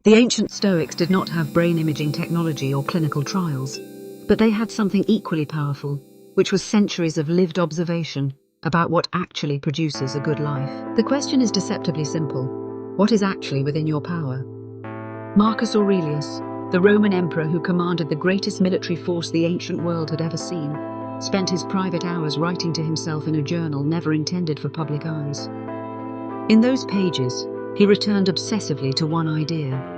The ancient Stoics did not have brain imaging technology or clinical trials, but they had something equally powerful, which was centuries of lived observation about what actually produces a good life. The question is deceptively simple. What is actually within your power? Marcus Aurelius, the Roman emperor who commanded the greatest military force the ancient world had ever seen, spent his private hours writing to himself in a journal never intended for public eyes. In those pages, he returned obsessively to one idea.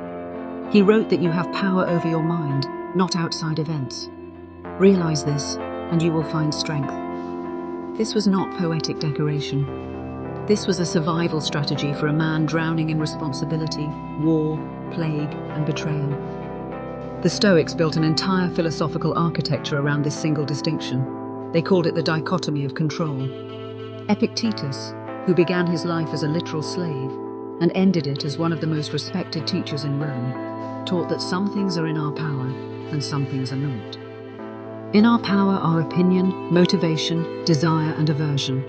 He wrote that you have power over your mind, not outside events. Realize this, and you will find strength. This was not poetic decoration. This was a survival strategy for a man drowning in responsibility, war, plague, and betrayal. The Stoics built an entire philosophical architecture around this single distinction. They called it the dichotomy of control. Epictetus, who began his life as a literal slave and ended it as one of the most respected teachers in Rome, taught that some things are in our power and some things are not. In our power are opinion, motivation, desire, and aversion.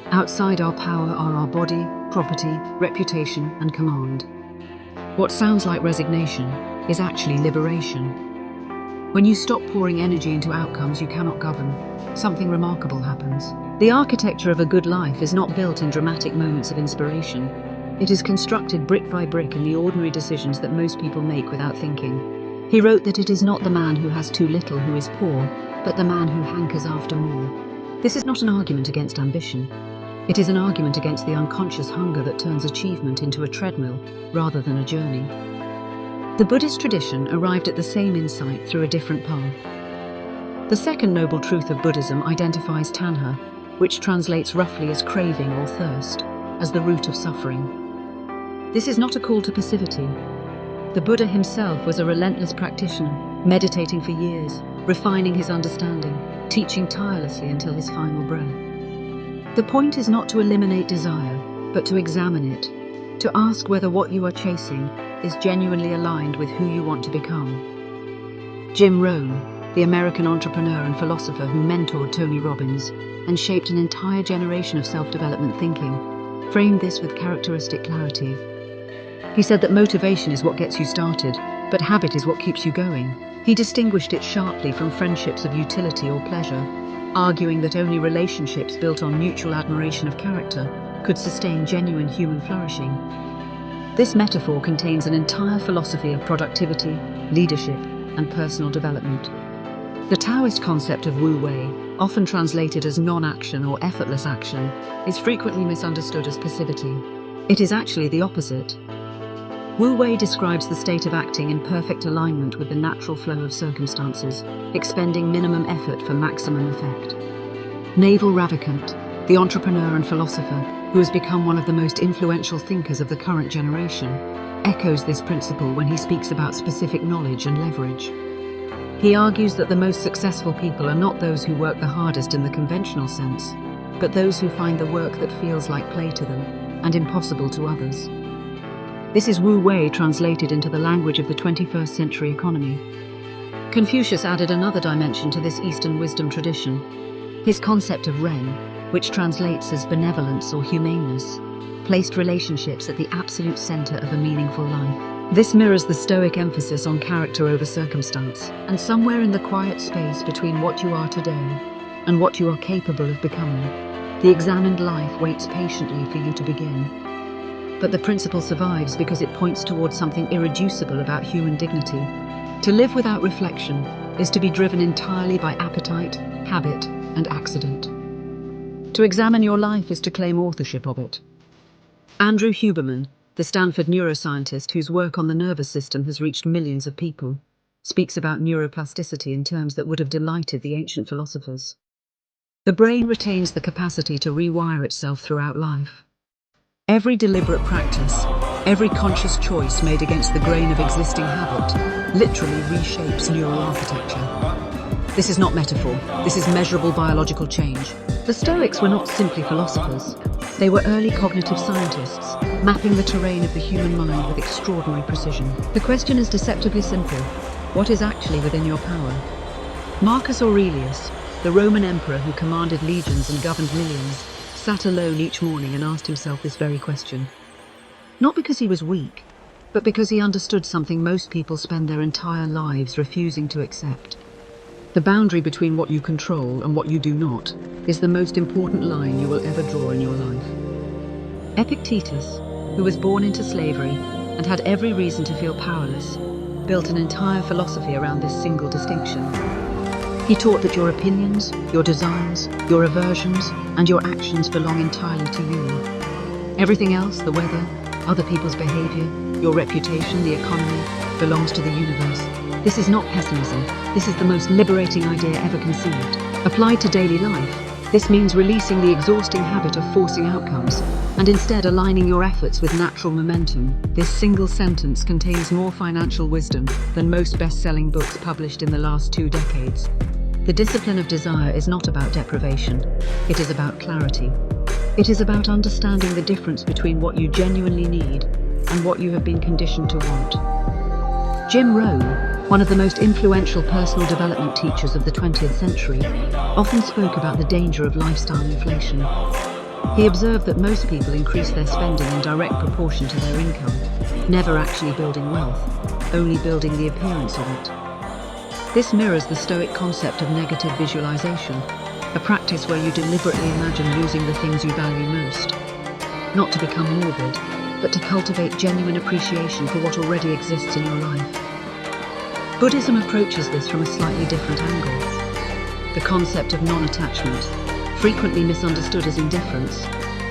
Outside our power are our body, property, reputation, and command. What sounds like resignation is actually liberation. When you stop pouring energy into outcomes you cannot govern, something remarkable happens. The architecture of a good life is not built in dramatic moments of inspiration. It is constructed brick by brick in the ordinary decisions that most people make without thinking. He wrote that it is not the man who has too little who is poor, but the man who hankers after more. This is not an argument against ambition. It is an argument against the unconscious hunger that turns achievement into a treadmill rather than a journey. The Buddhist tradition arrived at the same insight through a different path. The second noble truth of Buddhism identifies tanha, which translates roughly as craving or thirst, as the root of suffering. This is not a call to passivity. The Buddha himself was a relentless practitioner, meditating for years, refining his understanding, teaching tirelessly until his final breath. The point is not to eliminate desire, but to examine it, to ask whether what you are chasing is genuinely aligned with who you want to become. Jim Rohn, the American entrepreneur and philosopher who mentored Tony Robbins and shaped an entire generation of self-development thinking, framed this with characteristic clarity. He said that motivation is what gets you started, but habit is what keeps you going. He distinguished it sharply from friendships of utility or pleasure, arguing that only relationships built on mutual admiration of character could sustain genuine human flourishing. This metaphor contains an entire philosophy of productivity, leadership, and personal development. The Taoist concept of Wu Wei, often translated as non-action or effortless action, is frequently misunderstood as passivity. It is actually the opposite. Wu Wei describes the state of acting in perfect alignment with the natural flow of circumstances, expending minimum effort for maximum effect. Naval Ravikant, the entrepreneur and philosopher, who has become one of the most influential thinkers of the current generation, echoes this principle when he speaks about specific knowledge and leverage. He argues that the most successful people are not those who work the hardest in the conventional sense, but those who find the work that feels like play to them and impossible to others. This is Wu Wei translated into the language of the 21st century economy. Confucius added another dimension to this Eastern wisdom tradition. His concept of Ren, which translates as benevolence or humaneness, placed relationships at the absolute center of a meaningful life. This mirrors the Stoic emphasis on character over circumstance, and somewhere in the quiet space between what you are today and what you are capable of becoming, the examined life waits patiently for you to begin. But the principle survives because it points towards something irreducible about human dignity. To live without reflection is to be driven entirely by appetite, habit, and accident. To examine your life is to claim authorship of it. Andrew Huberman, the Stanford neuroscientist whose work on the nervous system has reached millions of people, speaks about neuroplasticity in terms that would have delighted the ancient philosophers. The brain retains the capacity to rewire itself throughout life. Every deliberate practice, every conscious choice made against the grain of existing habit, literally reshapes neural architecture. This is not metaphor, this is measurable biological change. The Stoics were not simply philosophers. They were early cognitive scientists, mapping the terrain of the human mind with extraordinary precision. The question is deceptively simple. What is actually within your power? Marcus Aurelius, the Roman emperor who commanded legions and governed millions, sat alone each morning and asked himself this very question. Not because he was weak, but because he understood something most people spend their entire lives refusing to accept. The boundary between what you control and what you do not is the most important line you will ever draw in your life. Epictetus, who was born into slavery and had every reason to feel powerless, built an entire philosophy around this single distinction. He taught that your opinions, your desires, your aversions, and your actions belong entirely to you. Everything else, the weather, other people's behavior, your reputation, the economy, belongs to the universe. This is not pessimism. This is the most liberating idea ever conceived. Applied to daily life, this means releasing the exhausting habit of forcing outcomes and instead aligning your efforts with natural momentum. This single sentence contains more financial wisdom than most best-selling books published in the last 2 decades. The discipline of desire is not about deprivation. It is about clarity. It is about understanding the difference between what you genuinely need and what you have been conditioned to want. Jim Rohn, one of the most influential personal development teachers of the 20th century, often spoke about the danger of lifestyle inflation. He observed that most people increase their spending in direct proportion to their income, never actually building wealth, only building the appearance of it. This mirrors the Stoic concept of negative visualization, a practice where you deliberately imagine losing the things you value most. Not to become morbid, but to cultivate genuine appreciation for what already exists in your life. Buddhism approaches this from a slightly different angle. The concept of non-attachment, frequently misunderstood as indifference,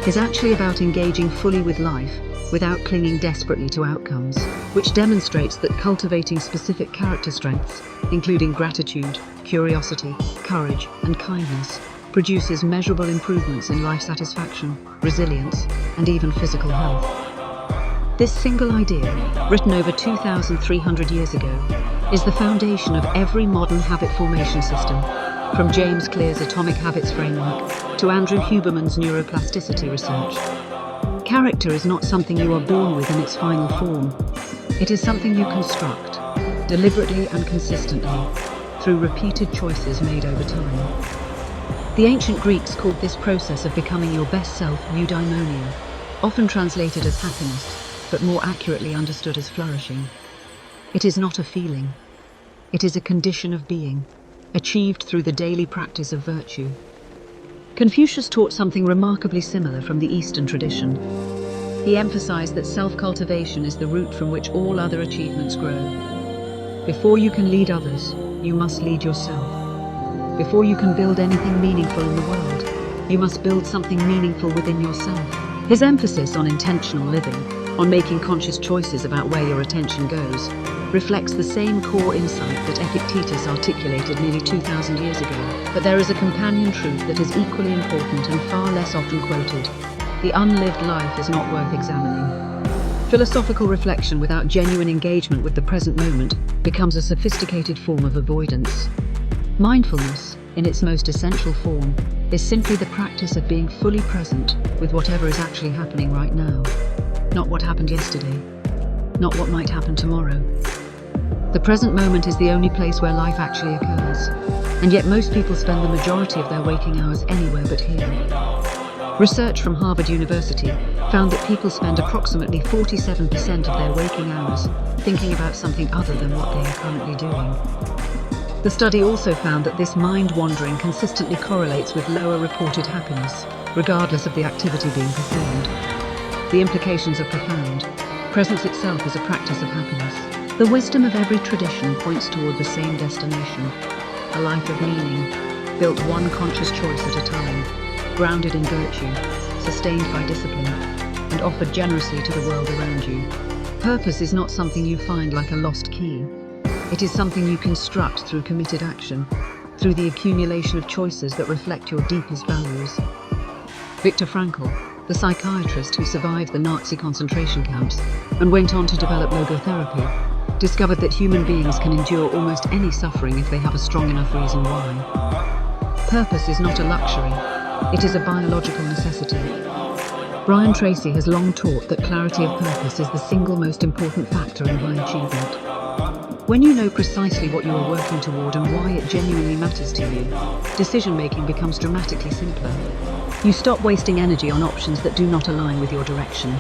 is actually about engaging fully with life without clinging desperately to outcomes, which demonstrates that cultivating specific character strengths, including gratitude, curiosity, courage, and kindness, produces measurable improvements in life satisfaction, resilience, and even physical health. This single idea, written over 2,300 years ago, is the foundation of every modern habit formation system, from James Clear's Atomic Habits framework to Andrew Huberman's neuroplasticity research. Character is not something you are born with in its final form. It is something you construct, deliberately and consistently, through repeated choices made over time. The ancient Greeks called this process of becoming your best self eudaimonia, often translated as happiness, but more accurately understood as flourishing. It is not a feeling. It is a condition of being, achieved through the daily practice of virtue. Confucius taught something remarkably similar from the Eastern tradition. He emphasized that self-cultivation is the root from which all other achievements grow. Before you can lead others, you must lead yourself. Before you can build anything meaningful in the world, you must build something meaningful within yourself. His emphasis on intentional living, on making conscious choices about where your attention goes, reflects the same core insight that Epictetus articulated nearly 2,000 years ago. But there is a companion truth that is equally important and far less often quoted. The unlived life is not worth examining. Philosophical reflection without genuine engagement with the present moment becomes a sophisticated form of avoidance. Mindfulness, in its most essential form, is simply the practice of being fully present with whatever is actually happening right now. Not what happened yesterday, not what might happen tomorrow. The present moment is the only place where life actually occurs, and yet most people spend the majority of their waking hours anywhere but here. Research from Harvard University found that people spend approximately 47% of their waking hours thinking about something other than what they are currently doing. The study also found that this mind-wandering consistently correlates with lower reported happiness, regardless of the activity being performed. The implications are profound. Presence itself is a practice of happiness. The wisdom of every tradition points toward the same destination, a life of meaning, built one conscious choice at a time, grounded in virtue, sustained by discipline, and offered generously to the world around you. Purpose is not something you find like a lost key. It is something you construct through committed action, through the accumulation of choices that reflect your deepest values. Viktor Frankl, the psychiatrist who survived the Nazi concentration camps and went on to develop logotherapy, discovered that human beings can endure almost any suffering if they have a strong enough reason why. Purpose is not a luxury, it is a biological necessity. Brian Tracy has long taught that clarity of purpose is the single most important factor in high achievement. When you know precisely what you are working toward and why it genuinely matters to you, decision-making becomes dramatically simpler. You stop wasting energy on options that do not align with your direction.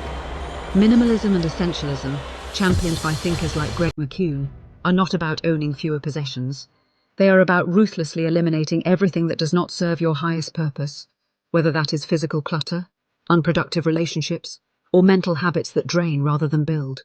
Minimalism and essentialism, championed by thinkers like Greg McKeown, are not about owning fewer possessions. They are about ruthlessly eliminating everything that does not serve your highest purpose, whether that is physical clutter, unproductive relationships, or mental habits that drain rather than build.